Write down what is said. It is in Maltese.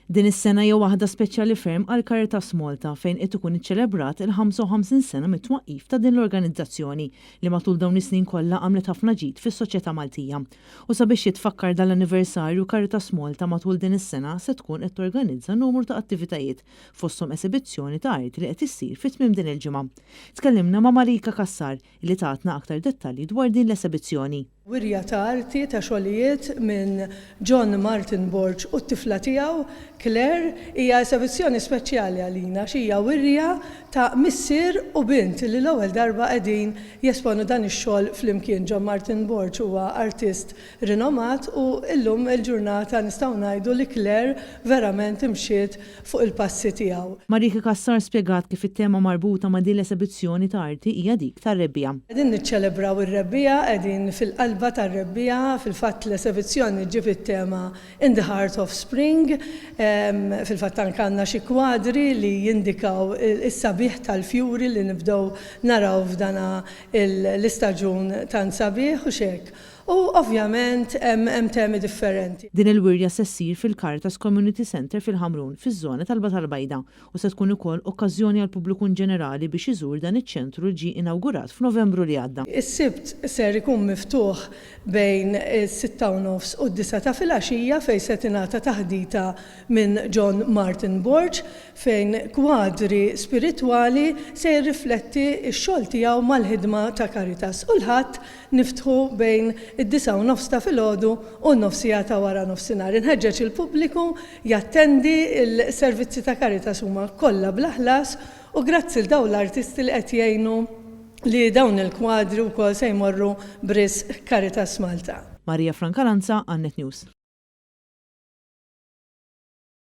Din is-sena hija waħda speċjali ferm għal Caritas Malta fejn qed ikun iċċelebrat il-55 sena mit-twaqqif ta' din l-organizzazzjoni li matul dawn is-snin kollha għamlet ħafna ġid fis-soċjetà Maltija. U sabiex jitfakkar dal-anniversarju Caritas Malta matul din is-sena se tkun qed torganizza numru ta' attivitajiet fosthom esibizzjoni ta' arti li qed issir fit-tmiem din il-ġimgħa. Tkellimna ma' Marika Kassar li tatna aktar dettalji dwar din l-esibizzjoni. Wirja ta' arti ta' xogħlijiet minn John Martin Borch u t-tifla tiegħu Claire hija esibizzjoni speċjali għalina x'hija wirja ta' missier u bint li l-ewwel darba qegħdin jesponu dan ix-xogħol flimkien. John Martin Borch huwa artist rinomat u llum il-ġurnata nistgħu ngħidu li Claire verament imxiet fuq il-passi tiegħu. Marika Kassar spjegat kif it-tema marbuta ma' din l-esibizzjoni ta' arti hija dik tar-rebbija. Qegħdin niċċelebraw ir-rebbija, qegħdin fil-qalba tar-rebbija, fil-fatt l-esibizzjoni ġib it-tema In the Heart of Spring. Fil-fatt anke għandna xi kwadri li jindikaw is-sabiħ tal-fjuri li nibdew naraw f'dana l-istaġun tan sabiħ u xek. U ovvjament hemm temi differenti. Din il-wirja se ssir fil-Caritas Community Center fil-Ħamrun fiż-żona tal-Batalbajda u se tkun ukoll okkażjoni għal pubbliku ġenerali biex iżur dan iċ-ċentru li ġie inawgurat f'Novembru li għadda. Is-Sibt ser ikun miftuħ bejn is-6:30 u d-9 ta' filgħaxija fejn se tingħata taħdita minn John Martin Borch fejn kwadri spiritwali se jirrifletti x-xogħol tiegħu mal-ħidma ta' Caritas. U l-ħadd niftħu bejn id-9:30 ta' filgħodu u n-nofsija ta' wara nofsinhar. Inħeġġeġ il-pubbliku jattendi il-servizzi ta' Caritas huma kollha bla ħlas u grazzi l dawn l-artisti li qed jgħinu li dawn il-kwadri wkoll se jmorru bris Caritas Malta. Marija Francalanza, Annet News.